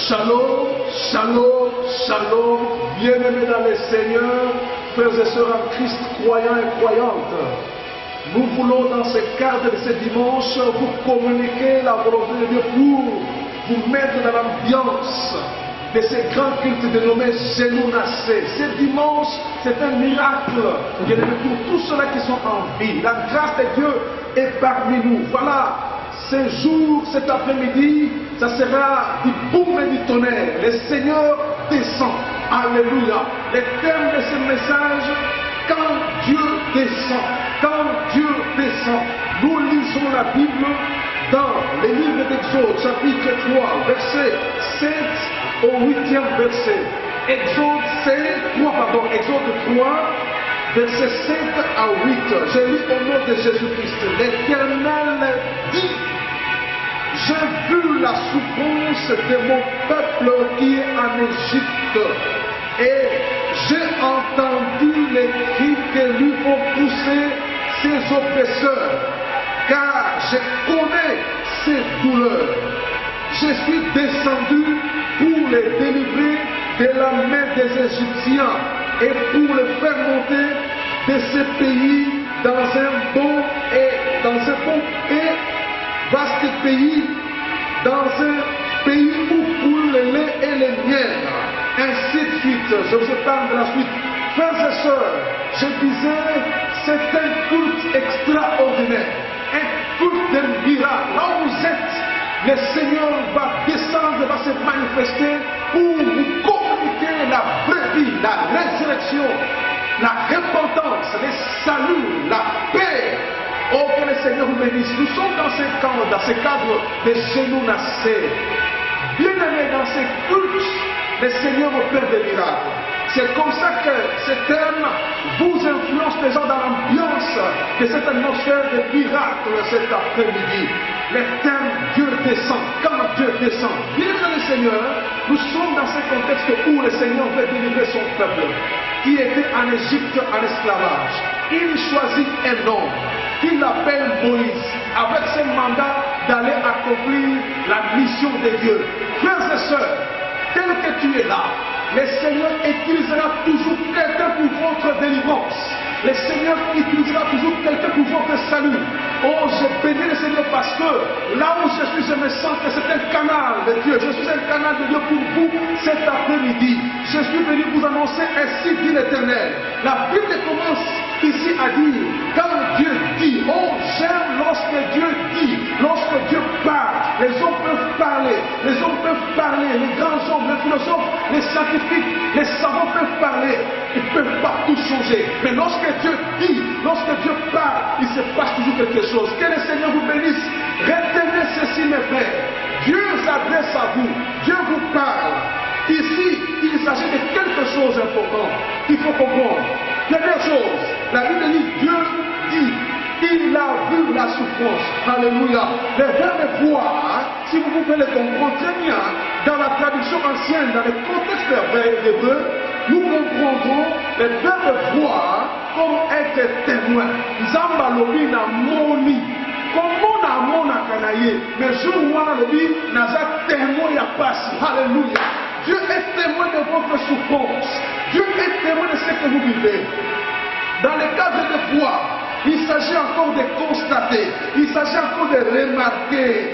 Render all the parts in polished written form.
Shalom, shalom, shalom, bien-aimés dans le Seigneur, frères et sœurs en Christ, croyants et croyantes. Nous voulons dans ce cadre de ce dimanche vous communiquer la volonté de Dieu pour vous mettre dans l'ambiance de ce grand culte dénommé Génounacé. Ce dimanche, c'est un miracle pour tous ceux-là qui sont en vie. La grâce de Dieu est parmi nous. Voilà, ce jour, cet après-midi, ça sera du boum et du tonnerre. Le Seigneur descend. Alléluia. Le thème de ce message, quand Dieu descend. Quand Dieu descend. Nous lisons la Bible dans le livre d'Exode, chapitre 3, verset 7 au 8e verset. Exode 3, verset 7 à 8. Je lis au nom de Jésus-Christ. L'Éternel dit: j'ai vu la souffrance de mon peuple qui est en Égypte, et j'ai entendu les cris que lui font pousser ses oppresseurs, car je connais ses douleurs. Je suis descendu pour les délivrer de la main des Égyptiens et pour les faire monter de ce pays dans un bon et vaste pays, dans un pays où coule le lait et le miel, ainsi de suite. Je vous parle de la suite. Frères et sœurs, je disais, c'est un culte extraordinaire, un culte de miracle. Là où vous êtes, le Seigneur va descendre, va se manifester pour vous communiquer la vraie vie, la résurrection, la repentance, le salut, la paix. Oh, que le Seigneur vous bénisse. Nous sommes dans ce cadre de Génounacé. Bien-aimés, dans ce culte, le Seigneur opère des miracles. C'est comme ça que ce thème vous influence déjà dans l'ambiance de cette atmosphère de miracle cet après-midi. Le thème Dieu descend. Quand Dieu descend, bien-aimés le Seigneur, nous sommes dans ce contexte où le Seigneur veut délivrer son peuple qui était en Égypte en esclavage. Il choisit un homme qu'il appelle Moïse, avec ce mandat d'aller accomplir la mission de Dieu. Frères et sœurs, tel que tu es là, le Seigneur utilisera toujours quelqu'un pour votre délivrance. Le Seigneur utilisera toujours quelqu'un pour votre salut. Oh, je bénis le Seigneur parce que là où je suis, je me sens que c'est un canal de Dieu. Je suis un canal de Dieu pour vous cet après-midi. Je suis venu vous annoncer ainsi dit l'Éternel. La Bible commence ici à dire, quand Dieu dit, oh j'aime lorsque Dieu dit, lorsque Dieu parle, les hommes peuvent parler, les hommes peuvent parler, les grands hommes, les philosophes, les scientifiques, les savants peuvent parler, ils ne peuvent pas tout changer. Mais lorsque Dieu dit, lorsque Dieu parle, il se passe toujours quelque chose. Que le Seigneur vous bénisse. Retenez ceci mes frères, Dieu s'adresse à vous, Dieu vous parle. Ici, il s'agit de quelque chose d'important qu'il faut comprendre. Première chose, la Bible dit, Dieu dit, il a vu la souffrance. Alléluia. Le verbe voir, si vous pouvez le comprendre très bien, dans la traduction ancienne, dans le contexte hébreu, nous comprendrons le verbe voir comme être témoin. Zamba lobi na moni. Comment na mona kanaye, mais jour où on a lobi, naza témoin ya passe. Alléluia. Dieu est témoin de votre souffrance. Dieu est témoin de ce que vous vivez. Dans le cadre de foi, il s'agit encore de constater, il s'agit encore de remarquer.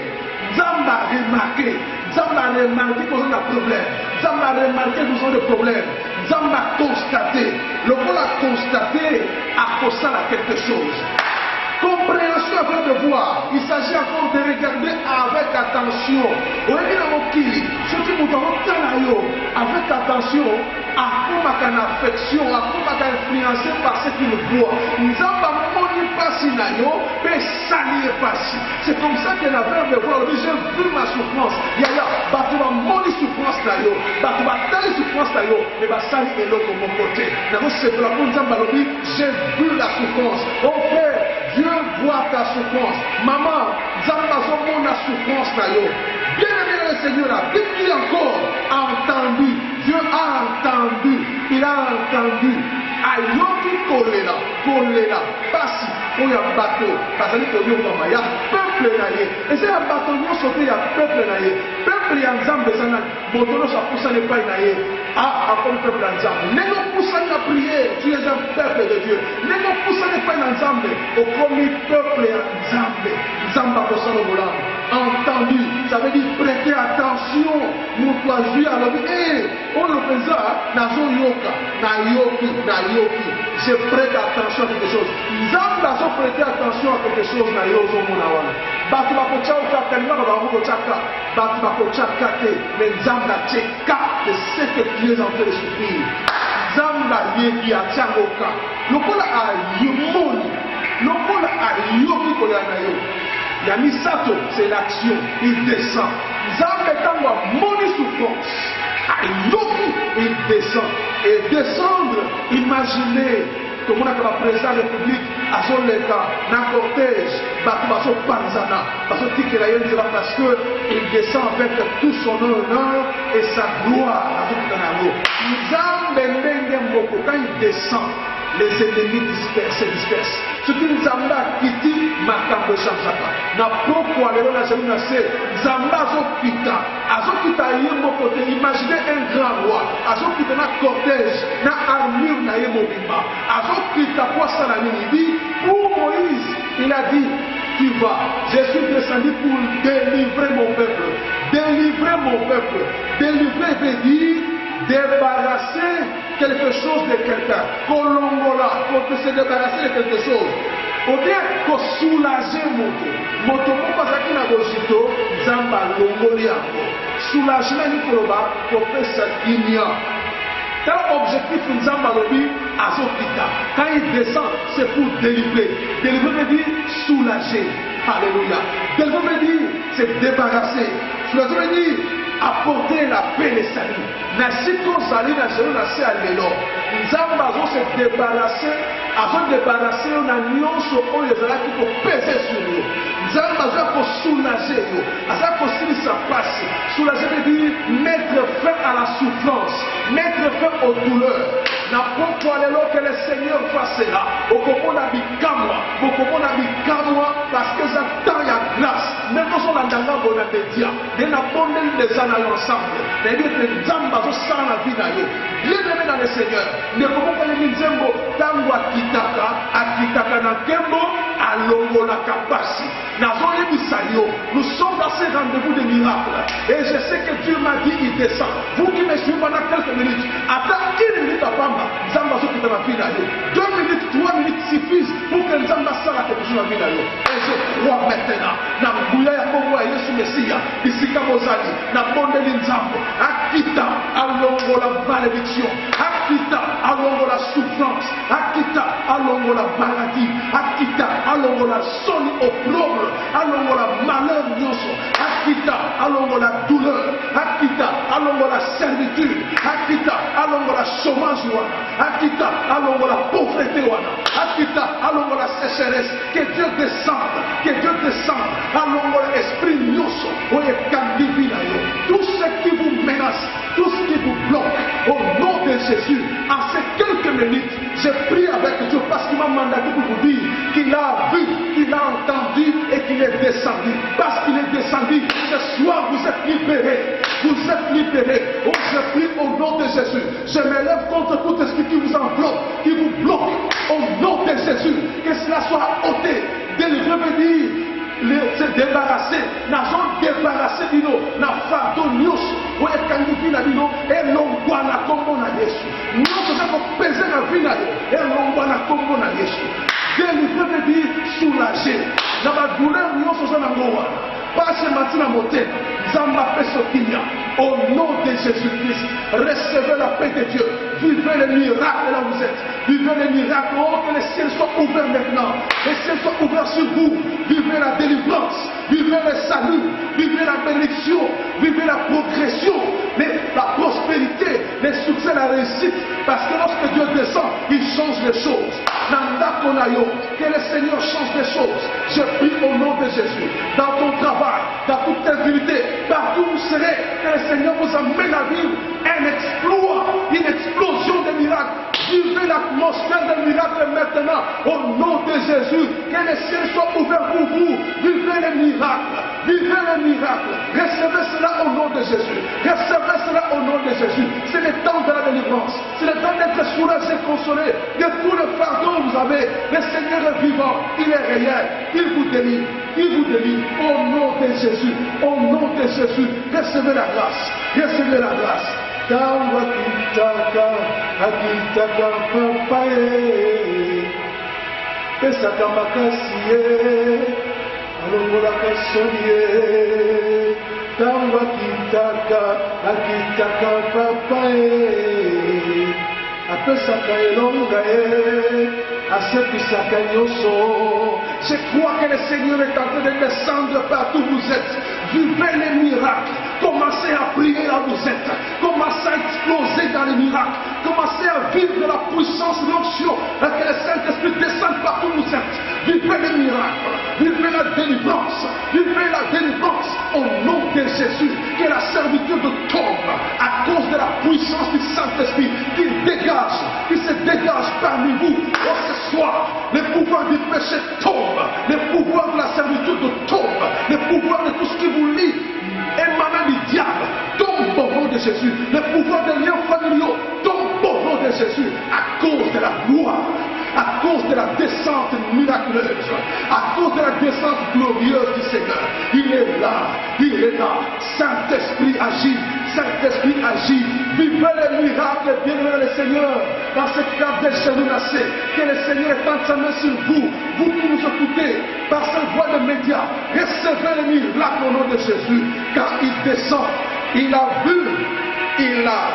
Zamba remarqué, Zamba remarqué que nous avons un problème. Zamba remarqué que nous avons des problèmes. Zamba constaté. Le rôle à constater à cause de quelque chose. Compréhension afin de voir. Il s'agit encore de regarder avec attention. Ce qui nous avons avec attention, à quoi qu'on affection, à quoi qu'on influencé par ce qu'il voit. Nous avons pas si naïo, mais salir pas si. C'est comme ça que la verbe voir. J'ai vu ma souffrance. Yaya, tu vas mourir souffrance naïo, tu vas tailler souffrance naïo, mais va salir et l'autre de mon côté. C'est pour la première j'ai vu la souffrance. Oh frère, Dieu voit ta souffrance. Maman, Zambazomon la souffrance naïo. Bien aimé le Seigneur, la Bible dit encore, entendu. Dieu a entendu. Il a entendu. Ayoki Kolela. kolela pasi oyo bato bazali koyokama ya peuple na ye eza ya bato nyonso te ya peuple na ye peuple ya nzambe eza nani moto nyonso apusani epai na ye akomi peuple ya nzambe ndenge opusani na priere tu es un peuple de Dieu ndenge opusani epai na nzambe okomi peuple ya nzambe nzambe akosala bolamu entendu ça veut dire prêter attention moto azwi alobi oyo mpenza nazoyoka nayoki je prête attention à quelque chose nzambe azoprêter attention à quelque chose na yo ozomona wana bato bakotyaka kalingaka bakotyaka bato bakotyaka te mais nzambe atyeka de ce que tu es en train de souffrir nzambe ayebi atyangoka lokola ayomoni lokola ayoki kolela na yo ya misato c'est l'action il descend nzambe ntango amoni souffrance ayoki il descend et descendre imaginez tomonaka baprésident ya république azoleka na cortège bato bazopanzana bazotikela ye nzela parce que il descend avec tout son honneur et sa gloire azokita na yango nzambe ndenge moko quand il descend les ennemis dispersent soki nzambe akiti makambo echangeaka na pokwa lelo nazali na se nzambe azokita ye moko te imagine un grand roi azokita na cortège na armure na ye mobimba azokita po asala nini di pour Moïse il a dit tu vas je suis descendu pour délivrer mon peuple délivrer veut dire débarrasser quelque chose de quelqu'un kolongola pour se débarrasser de quelque chose ou bien pour soulager moto moko azalaki na bozito nzambe alongoli yango soulagement ni koloba kopesa kimia tel objectif nzambe alobi azokita quand il descend c'est pour délivrer veut dire soulager alléluia délivrer veut dire se débarrasser soulager veut dire apporter la paix et le salut na siko ozali na zelo na se ya lelo nzambe azose débarrasser yo na nyonso oyo ezalaki kopesa sur yo nzambe aza kosoulager yo aza kosilisa pasi soulager veut dire mettre fin à la souffrance mettre fin aux douleurs na pokwa lelo que le Seigneur fasse cela okomona bikamwa parce que eza temps ya grâce même ozolanda ngambo na media nde nabondeli leza na yo ensemble nayebi ete nzambe azosala na vi na yo bien aimé dans le Seigneur ndeko moko ayebi nzembo ntango akitaka na nkembo alongolaka pasi nazoyebisa yo nous sommes dans ces rendez-vous de miracles et je sais que Dieu m'a dit il descend vous qui me suivez pendant quelques minutes attends une minute à pamba nzambe azokita na vi na yo 2 minutes 3 minutes suffisent pour que nzambe asala quelque chose na vi na yo et je crois maintenant na nguya ya kongo ya Yesu Mesia bisika bozali na bondeli nzambe akita alongola malédiction akita alongola souffrance akita alongola maladie akita alongola soni opprobre alongola malheur nyonso akita alongola douleur akita alongola servitude akita alongola chômage wana akita alongola pauvreté wana akita alongola sécheresse que Dieu descende alongola esprit nyonso oyo ekambi bina yo tout ce qui vous menace tout ce qui vous bloque au nom de Jésus en ces quelques minutes je prie avec Dieu parce qu'il m'a mandaté pour vous dire qu'il a vu, qu'il a entendu et qu'il est descendu. Parce qu'il est descendu, ce soir vous êtes libérés. Oh, je prie au nom de Jésus. Je me lève contre tout esprit qui vous enveloppe, qui vous bloque. Au nom de Jésus, que cela soit ôté. Délivrer veut dire se débarrasser. N'avons débarrassé dino, na fardeau nyos. Ouais, quand vous na dino, et l'ongwa na kombo na Yesu. Nous avons pesé la vie na yo, et l'ongwa na kombo na Yesu. Délivrer veut dire soulager. Na ba douleur nyos oza na ngowa. Pas ce matin à moté. Zamba Pesotinia. Au nom de Jésus-Christ, recevez la paix de Dieu. Vivez les miracles là où vous êtes. Vivez les miracles. Oh, que les ciels soient ouverts maintenant. Les ciels soient ouverts sur vous. Vivez la délivrance. Vivez le salut. Vivez la bénédiction. Vivez la progression. La prospérité. Les succès, la réussite. Parce que lorsque Dieu descend, il change les choses. Que le Seigneur change les choses. Je prie au nom de Jésus. Dans ton travail, dans toute activité, partout où vous serez, que le Seigneur vous amène à vivre un exploit, une explosion de miracles. Vivez l'atmosphère de miracle maintenant. Au nom de Jésus, que les ciels soient ouverts pour vous. Vivez les miracles. Vivez les miracles. Recevez cela au nom de Jésus. Recevez cela au nom de Jésus. C'est le temps de la délivrance. C'est le temps d'être soulagé, consolé de tout le fardeau que vous avez. Le Seigneur est vivant. Il est réel. Il vous délivre. Il vous délivre. Au nom de Jésus. Au nom de Jésus. Recevez la grâce. Recevez la grâce. Tawa kitaka, akitaka papaye, pesaka makasiye, alongola kasonye. Tawa kitaka, akitaka papaye, apesaka elongaye, asepisaka nyoso. Je crois que le Seigneur est en train de descendre partout où vous êtes. Vivez les miracles. Commencez à prier là où vous êtes. Commencez à exploser dans les miracles. Commencez à vivre de la puissance de l'onction. Que le Saint-Esprit descende partout où vous êtes. Vivez les miracles. Vivez la délivrance. Vivez la délivrance au nom de Jésus. Que la servitude tombe à cause de la puissance du Saint-Esprit qui dégage, qui se dégage parmi vous. Oh, ce soir, le pouvoir du péché tombe. Le pouvoir de la servitude tombe. Le pouvoir de tout ce qui vous lie émanant du diable tombe au nom de Jésus. Le pouvoir des liens familiaux tombe au nom de Jésus à cause de la gloire, à cause de la descente miraculeuse, à cause de la descente glorieuse du Seigneur. Il est là, il est là. Saint-Esprit agit, Saint-Esprit agit. Vivez les miracles, bien-aimés le Seigneur, dans cette carte de Chénounacé. Que le Seigneur étende sa main sur vous, vous qui nous écoutez, par cette voie de médias. Recevez les miracles au nom de Jésus, car il descend, il a vu, il a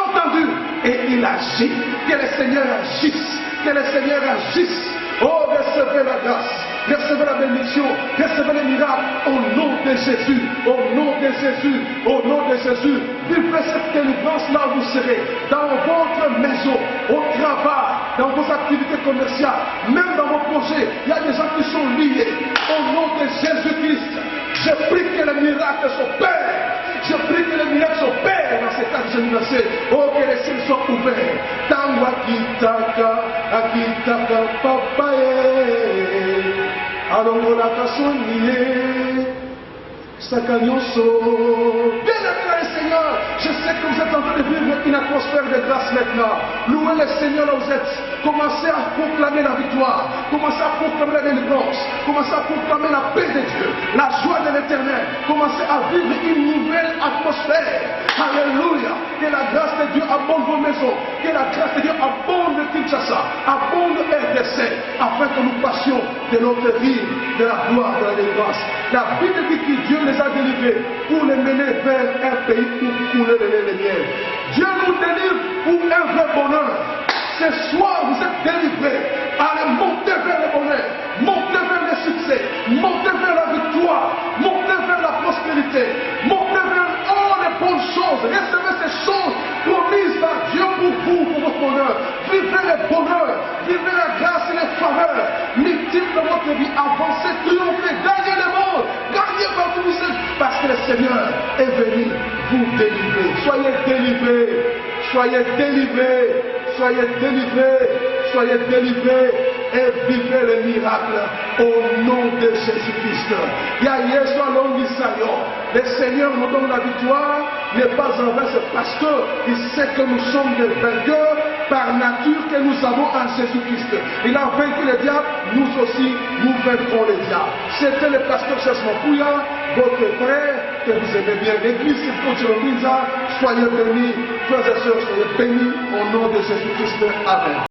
entendu et il agit. Que le Seigneur agisse, que le Seigneur agisse. Oh, recevez la grâce, recevez la bénédiction, recevez les miracles au nom de Jésus, au nom de Jésus, au nom de Jésus. Vivez cette délivrance là où vous serez, dans votre maison, au travail, dans vos activités commerciales, même dans vos projets. Il y a des gens qui sont liés. Au nom de Jésus-Christ, je prie que les miracles s'opèrent. Je prie que les miracles s'opèrent dans cet acte menacé. Oh, que les ciels soient ouverts. Tango akitaka papaye, alongola kasoniye, sakanyoso. Bien-aimés dans le Seigneur, je sais que vous êtes en train de vivre une atmosphère de grâce maintenant. Louez le Seigneur là où vous êtes. Commencez à proclamer la victoire. Commencez à proclamer la délivrance. Commencez à proclamer la paix de Dieu, la joie de l'Éternel. Commencez à vivre une nouvelle atmosphère. Alléluia. Que la grâce de Dieu abonde vos maisons. Que la grâce de Dieu abonde Kinshasa, abonde RDC, afin que nous passions de notre vie, de la gloire, de la délivrance. La Bible dit que Dieu les a délivrés pour les mener vers un pays où couler le lait et le miel. Dieu nous délivre pour un vrai bonheur. Ce soir, vous êtes délivrés. Allez, montez vers le bonheur, montez vers le succès, montez vers la victoire, montez vers la prospérité, montez vers les bonnes choses. Recevez ces choses promises par Dieu pour vous, pour votre bonheur. Vivez le bonheur, vivez la grâce et les faveurs multiples de votre vie. Avancez, triomphez, gagnez le monde, gagnez partout où vous êtes, parce que le Seigneur est venu vous délivrer. Soyez délivrés, soyez délivrés. Soyez délivrés, soyez délivrés et vivez le miracle au nom de Jésus-Christ. Le Seigneur nous donne la victoire, n'est pas envers ce pasteur, il sait que nous sommes des vainqueurs par nature que nous avons en Jésus-Christ. Il a vaincu le diable, nous aussi, nous vaincrons le diable. C'était le pasteur Chesman Pouya, votre frère, que vous aimez bien. L'église, c'est pour Dieu. Soyez bénis, frères et sœurs, soyez bénis au nom de Jésus-Christ. Amen.